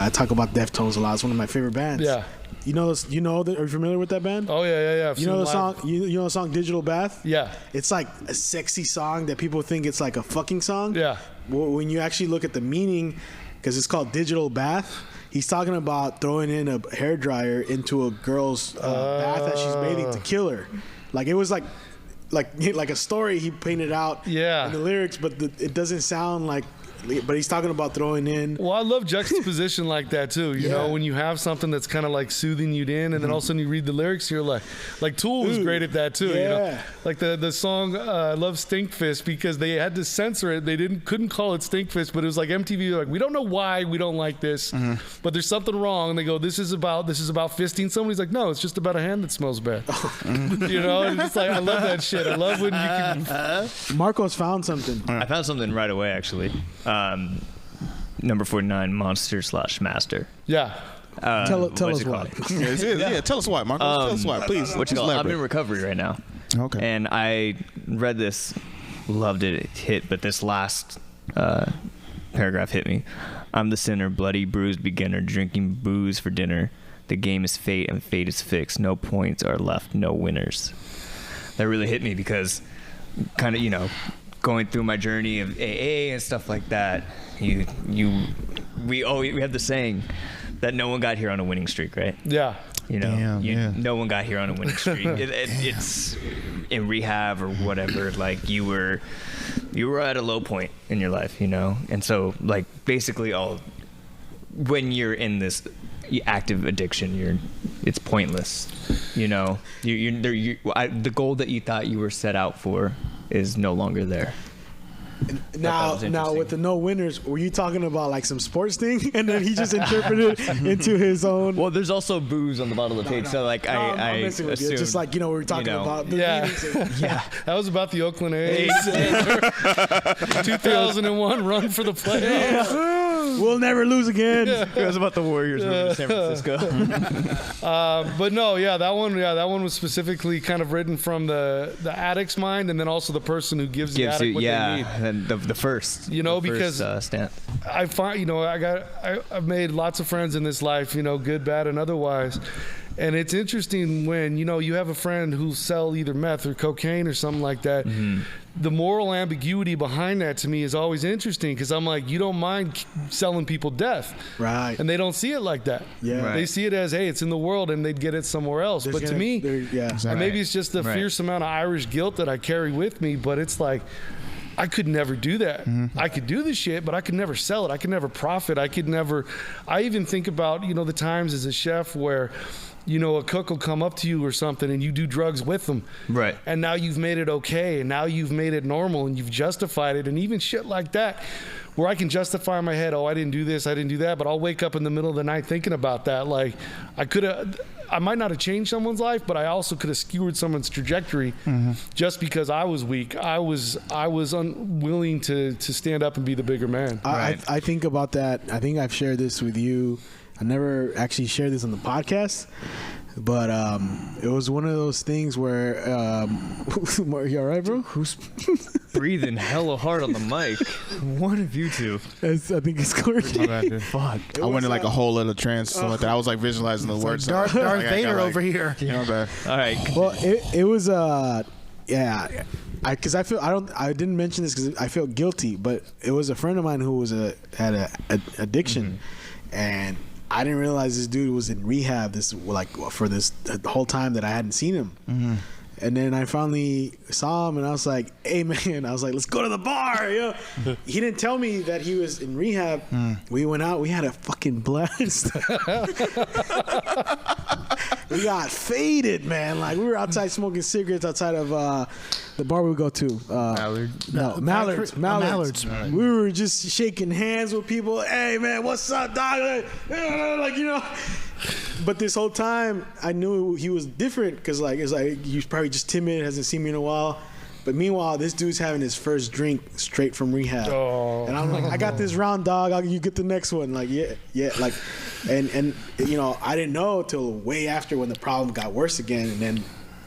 I talk about Deftones a lot. It's one of my favorite bands. Yeah. Are you familiar with that band? Oh yeah. You know the song? You know the song "Digital Bath"? Yeah. It's like a sexy song that people think it's like a fucking song. Yeah. Well, when you actually look at the meaning, because it's called "Digital Bath," he's talking about throwing in a hairdryer into a girl's bath that she's bathing to kill her. Like it was like a story he painted out in the lyrics, but it doesn't sound like. But he's talking about throwing in. Well, I love juxtaposition like that too. You know, when you have something that's kind of like soothing you in, and then all of a sudden you read the lyrics, you're like Tool was great at that too. Yeah. You know, like the song I love Stinkfist because they had to censor it. They couldn't call it Stinkfist, but it was like MTV. Like, we don't know why we don't like this, but there's something wrong. And they go, this is about fisting somebody's like, no, it's just about a hand that smells bad. You know, and it's like I love that shit. I love when you can. Marcos found something. I found something right away actually. Number 49, Monster/Master. Yeah. Tell us why. Tell us why, Marcos. Tell us why, please. I'm in recovery right now. Okay. And I read this, loved it, it hit, but this last paragraph hit me. I'm the sinner, bloody, bruised beginner, drinking booze for dinner. The game is fate and fate is fixed. No points are left, no winners. That really hit me because kind of, going through my journey of AA and stuff like that, we have the saying that no one got here on a winning streak, right? Yeah. No one got here on a winning streak. It's in rehab or whatever. Like you were at a low point in your life, and so like basically when you're in this active addiction, it's pointless. The goal that you thought you were set out for is no longer there. Now with the no winners, were you talking about like some sports thing, and then he just interpreted it into his own? Well, there's also booze on the bottom of the page, so like I messing with you. Just like we were talking about. That was about the Oakland A's 2001 run for the playoffs. We'll never lose again. It was about the Warriors moving to San Francisco. But no, that one was specifically kind of written from the addict's mind, and then also the person who gives the addict what they need. And the first, because stance. I find, I've made lots of friends in this life, good, bad, and otherwise. And it's interesting when, you have a friend who sell either meth or cocaine or something like that. Mm-hmm. The moral ambiguity behind that to me is always interesting because I'm like, you don't mind selling people death. Right. And they don't see it like that. Yeah. Right. They see it as, hey, it's in the world and they'd get it somewhere else. But to me, maybe it's just the fierce amount of Irish guilt that I carry with me, but it's like, I could never do that. Mm-hmm. I could do the shit, but I could never sell it. I could never profit. I even think about, the times as a chef where, a cook will come up to you or something and you do drugs with them. Right. And now you've made it okay. And now you've made it normal and you've justified it. And even shit like that, where I can justify in my head, I didn't do this, I didn't do that. But I'll wake up in the middle of the night thinking about that. Like I might not have changed someone's life, but I also could have skewered someone's trajectory just because I was weak. I was unwilling to stand up and be the bigger man. I think about that. I think I've shared this with you. I never actually shared this on the podcast, but it was one of those things where you all right, bro? Who's breathing hella hard on the mic? One of you two. I think it's Courtney. Fuck. I went in like a whole little trance. So like that. I was like visualizing the words. Darth Vader over here. All right. Well, it was because I didn't mention this because I felt guilty, but it was a friend of mine who had an addiction, and I didn't realize this dude was in rehab for the whole time that I hadn't seen him. Mm-hmm. And then I finally saw him and I was like, hey man, let's go to the bar. He didn't tell me that he was in rehab. We went out, we had a fucking blast. We got faded, man. Like we were outside smoking cigarettes outside of the bar we go to. Mallards. We were just shaking hands with people. Hey man, what's up, dog? But this whole time I knew he was different because it's like he's probably just timid, hasn't seen me in a while. But meanwhile, this dude's having his first drink straight from rehab. Oh. And I'm like, I got this round, dog. You get the next one. Like, yeah. Like, and I didn't know till way after when the problem got worse again.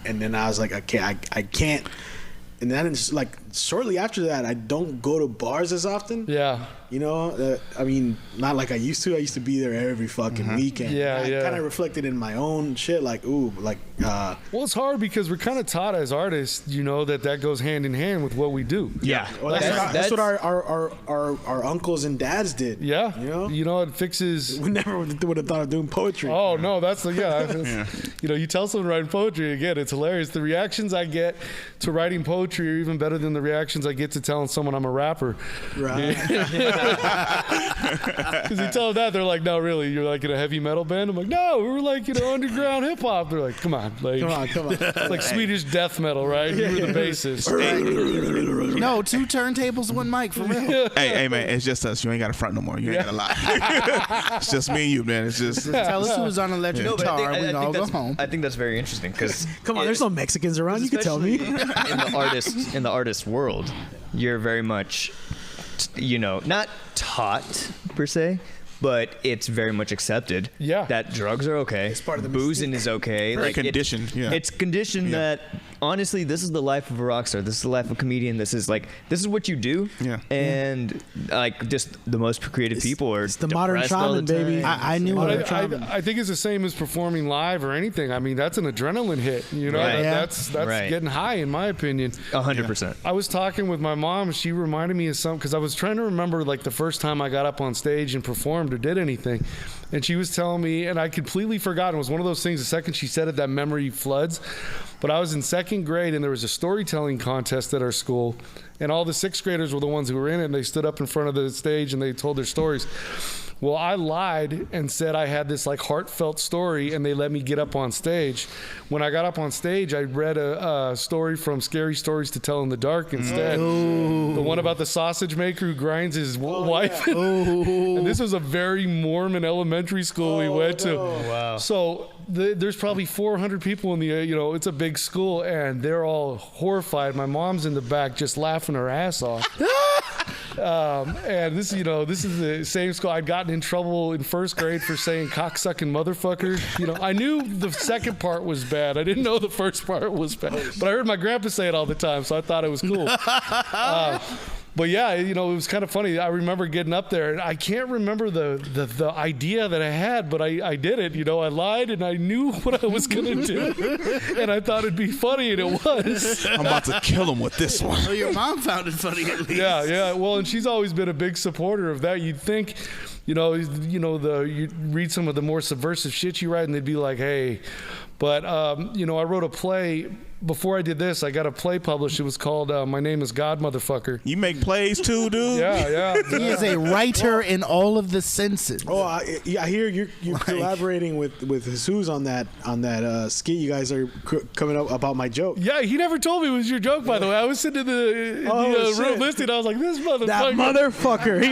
And then I was like, okay, I can't. And then like shortly after that, I don't go to bars as often. Yeah. You know, I mean, not like I used to. I used to be there every fucking weekend. Yeah, I kind of reflected in my own shit, like, ooh, like. Well, it's hard because we're kind of taught as artists, you know, that goes hand in hand with what we do. Yeah. Well, that's what our uncles and dads did. Yeah. You know, it fixes. we never would have thought of doing poetry. Oh no, that's you know, you tell someone writing poetry, again, it's hilarious. The reactions I get to writing poetry are even better than the reactions I get to telling someone I'm a rapper. Right. Because you tell them that, they're like, no, really, you're like in a heavy metal band? I'm like, no, we were like, you know, underground hip hop. They're like, come on. Like, come on. Like Swedish death metal, right? You were the bassist. No, 2 turntables, 1 mic, for real. Hey, man, it's just us. You ain't got to front no more. You ain't got to lie. It's just me and you, man. It's just. Tell us who's on electric guitar. We can all go home. I think that's very interesting because Come on, there's no Mexicans around. You can tell me. in the artist world, you're very much, you know, not taught per se, but it's very much accepted. Yeah. That drugs are okay. It's part of the boozing is okay. Very conditioned. It's conditioned that honestly, this is the life of a rock star. This is the life of a comedian. This is what you do. Yeah. And like just the most creative people are. It's the modern depressed all the shaman, baby. time. I knew But it. I think it's the same as performing live or anything. I mean, that's an adrenaline hit. You know, Right. that's Right. getting high, in my opinion. 100%. I was talking with my mom. She reminded me of something because I was trying to remember like the first time I got up on stage and performed or did anything. And she was telling me, and I completely forgot. It was one of those things, the second she said it, that memory floods. But I was in 2nd grade, and there was a storytelling contest at our school. And all the 6th graders were the ones who were in it, and they stood up in front of the stage, and they told their stories. Well, I lied and said I had this like heartfelt story, and they let me get up on stage. When I got up on stage, I read a story from Scary Stories to Tell in the Dark instead. The one about the sausage maker who grinds his wife. Yeah. And this was a very Mormon elementary school we went to. Wow. So there's probably 400 people in the, you know, it's a big school, and they're all horrified. My mom's in the back just laughing her ass off. And this, you know, this is the same school. I'd gotten in trouble in 1st grade for saying cocksucking motherfucker. You know, I knew the second part was bad. I didn't know the first part was bad. But I heard my grandpa say it all the time, so I thought it was cool. But yeah, you know, it was kind of funny. I remember getting up there, and I can't remember the idea that I had, but I did it. You know, I lied, and I knew what I was going to do, and I thought it'd be funny, and it was. I'm about to kill him with this one. Well, your mom found it funny at least. Yeah. Well, and she's always been a big supporter of that. You'd think, you read some of the more subversive shit you write, and they'd be like, hey. But, you know, I wrote a play. Before I did this, I got a play published. It was called My Name is God, Motherfucker. You make plays too, dude? Yeah. He is a writer in all of the senses. Oh, I hear you're collaborating with Jesus on that skit. You guys are coming up about my joke. Yeah, he never told me it was your joke, by the way. I was sitting in the room listening. I was like, this motherfucker. That motherfucker.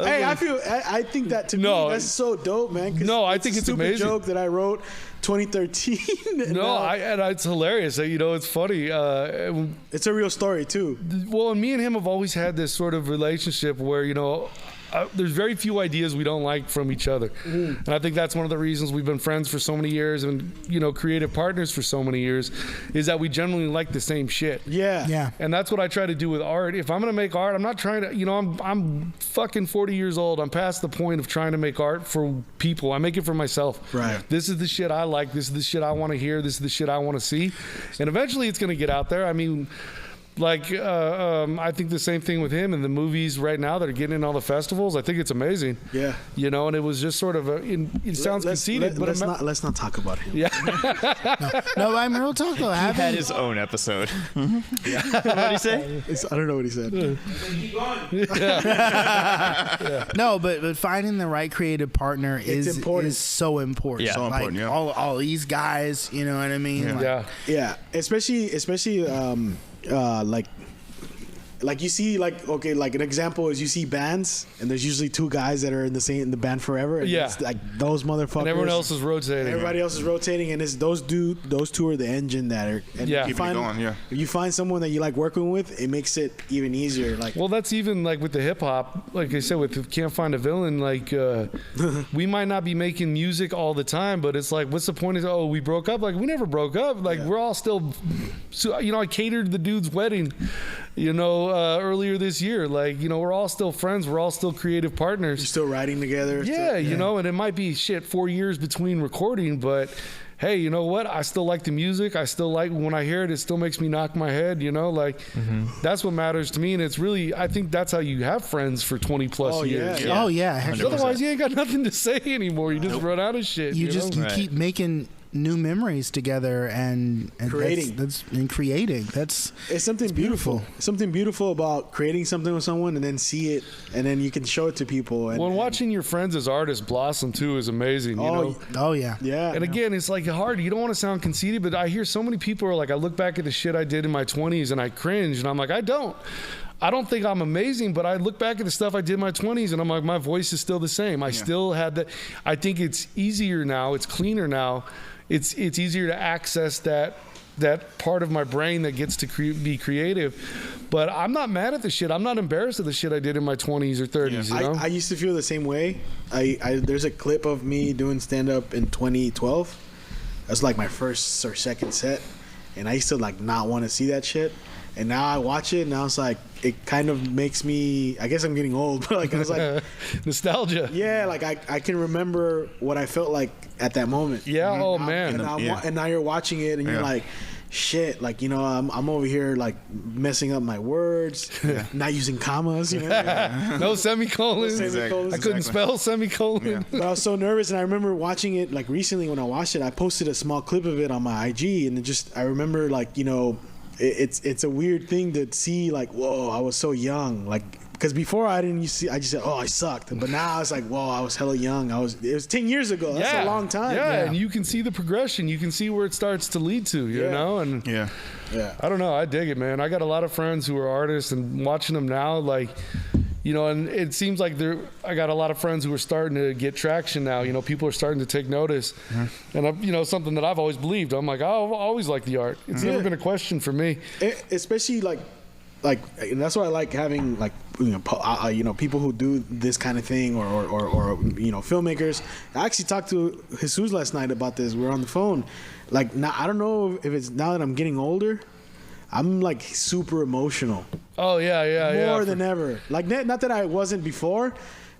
Hey, I think that to me, that's so dope, man. No, I think it's stupid amazing. joke that I wrote 2013. And it's hilarious. You know, it's funny. It's a real story too. Well, and me and him have always had this sort of relationship where, you know, there's very few ideas we don't like from each other. And I think that's one of the reasons we've been friends for so many years and, you know, creative partners for so many years, is that we generally like the same shit. Yeah. And that's what I try to do with art. If I'm going to make art, I'm not trying to, you know, I'm fucking 40 years old. I'm past the point of trying to make art for people. I make it for myself. Right. This is the shit I like. This is the shit I want to hear. This is the shit I want to see. And eventually it's going to get out there. I mean, like, I think the same thing with him and the movies right now that are getting in all the festivals. I think it's amazing. Yeah. You know, and it was just sort of it sounds conceited, but let's not talk about him. Yeah. No, I'm real talk though. He had his own episode. Yeah. What did he say? I don't know what he said. No, but finding the right creative partner is so important. Yeah. So like, important, yeah. All these guys, you know what I mean? Yeah. Yeah. Especially like you see, like, okay, like an example is you see bands and there's usually 2 guys that are in the band forever, and it's like those motherfuckers, And everyone else is rotating. Everybody else is rotating, and it's those 2 are the engine that are, and Yeah. if Keeping it going, yeah. If you find someone that you like working with, it makes it even easier. Like, Well, that's even like with the hip hop. Like I said, with Can't Find a Villain, like we might not be making music all the time, but it's like, what's the point? Is we broke up? Like, we never broke up. Like, we're all still. So, you know, I catered the dude's wedding earlier this year. Like, we're all still friends. We're all still creative partners. You're still writing together. Yeah, and it might be 4 years between recording, but hey, you know what? I still like the music. I still like when I hear it. It still makes me knock my head. That's what matters to me. And it's really, I think that's how you have friends for 20 plus years. Yeah. Oh yeah. Otherwise, you ain't got nothing to say anymore. You just run out of shit. You keep making new memories together and creating. That's it's something beautiful. Something beautiful about creating something with someone and then see it and then you can show it to people. And watching your friends as artists blossom too is amazing. Oh yeah. And again, it's like hard. You don't want to sound conceited, but I hear so many people are like, I look back at the shit I did in my 20s and I cringe, and I'm like, I don't think I'm amazing, but I look back at the stuff I did in my 20s and I'm like, my voice is still the same. I still had that. I think it's easier now. It's cleaner now. It's easier to access that part of my brain that gets to be creative. But I'm not mad at the shit. I'm not embarrassed of the shit I did in my 20s or 30s. I used to feel the same way. There's a clip of me doing stand-up in 2012. That's like my first or second set. And I used to like not want to see that shit. And now I watch it, and now it's like, it kind of makes me, I guess I'm getting old, but like, I was like... nostalgia. Yeah, like I can remember what I felt like at that moment. Yeah, oh man. And now you're watching it, and you're like, shit, like, I'm over here like messing up my words, not using commas, No semicolons. I couldn't spell semicolon. But I was so nervous, and I remember watching it like recently when I watched it. I posted a small clip of it on my IG, and I remember like, it's a weird thing to see, like, whoa, I was so young, like, because before I just said, oh, I sucked, but now it's like, whoa, I was hella young. It was 10 years ago. That's a long time. Yeah, and you can see the progression. You can see where it starts to lead to, you know? And I don't know. I dig it, man. I got a lot of friends who are artists, and watching them now, like, and it seems like I got a lot of friends who are starting to get traction now. People are starting to take notice. And, something that I've always believed. I'm like, I've always liked the art. It's never been a question for me. Especially like, and that's why I like having like, people who do this kind of thing or filmmakers. I actually talked to Jesus last night about this. We were on the phone. Like, now, I don't know if it's now that I'm getting older, I'm like super emotional. Oh yeah. More than ever. Like, not that I wasn't before,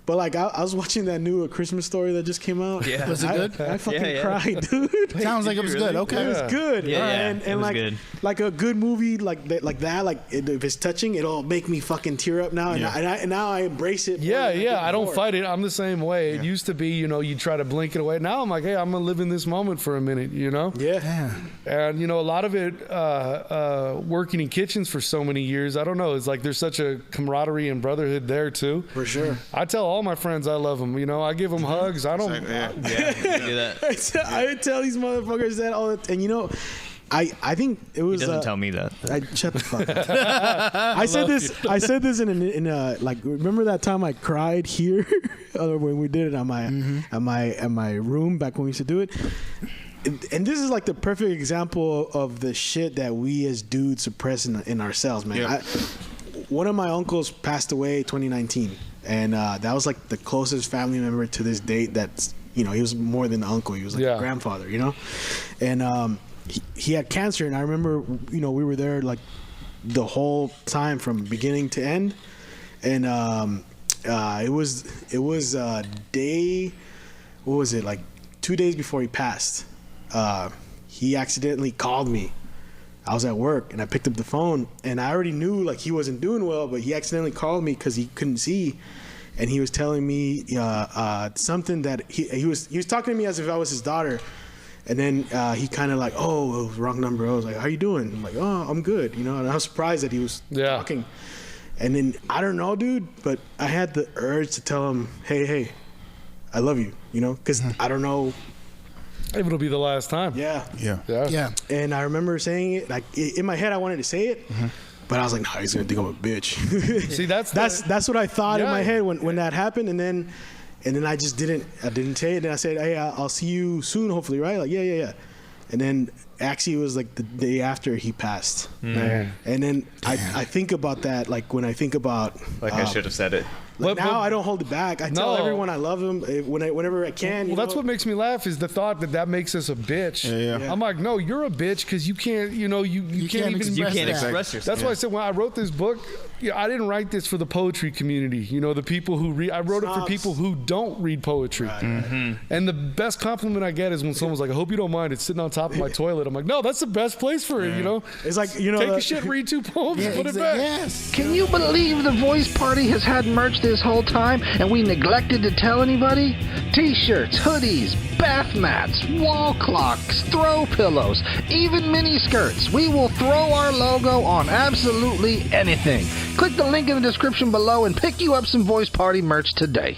but like I was watching that new Christmas Story that just came out. Yeah, was it good? I fucking cried, dude. Sounds like it was good. Okay, it was good. And it was like good. Like a good movie like that. Like if it's touching, it'll make me fucking tear up now. And now I embrace it. Yeah. I don't fight it. I'm the same way. It used to be, you try to blink it away. Now I'm like, hey, I'm gonna live in this moment for a minute. Yeah. And a lot of it, working in kitchens for so many years. I don't know. It's like there's such a camaraderie and brotherhood there too. For sure. I tell all my friends I love them. I give them hugs. I don't. You do that. I tell these motherfuckers that all the time. And I think it was. He doesn't tell me that. Shut the fuck up. I said this in a like. Remember that time I cried here when we did it on my room back when we used to do it. And this is like the perfect example of the shit that we as dudes suppress in ourselves, man. Yeah. One of my uncles passed away 2019. And that was like the closest family member to this date that's, he was more than an uncle. He was like a grandfather, And he had cancer. And I remember, we were there like the whole time from beginning to end. And it was day, what was it, like 2 days before he passed. He accidentally called me. I was at work and I picked up the phone and I already knew like he wasn't doing well, but he accidentally called me because he couldn't see, and he was telling me something that he was talking to me as if I was his daughter, and then he kind of like, oh, wrong number. I was like, how you doing? I'm like, oh, I'm good, and I was surprised that he was talking, and then I don't know, dude, but I had the urge to tell him, hey, I love you, because I don't know. It'll be the last time. Yeah. And I remember saying it like in my head. I wanted to say it, but I was like, "No, he's gonna think I'm a bitch." See, that's what I thought in my head when that happened, and then I just didn't. I didn't say it. And I said, "Hey, I'll see you soon, hopefully, right?" Like, yeah. And then actually, it was like the day after he passed. Man. And then I think about that, like when I think about I should have said it. Like now I don't hold it back. I tell everyone I love them whenever I can. Well, that's what makes me laugh is the thought that makes us a bitch. Yeah. I'm like, no, you're a bitch because you can't, you can't even express yourself. That's why I said when I wrote this book, I didn't write this for the poetry community. The people who read. I wrote it for people who don't read poetry. Right. Mm-hmm. And the best compliment I get is when someone's like, I hope you don't mind. It's sitting on top of my toilet. I'm like, no, that's the best place for it. It's like take a shit, read 2 poems, put it back. Yes. Can you believe the Voice Party has had merch this whole time and we neglected to tell anybody? T-shirts, hoodies, bath mats, wall clocks, throw pillows, even mini skirts. We will throw our logo on absolutely anything. Click the link in the description below and pick you up some Voice Party merch today.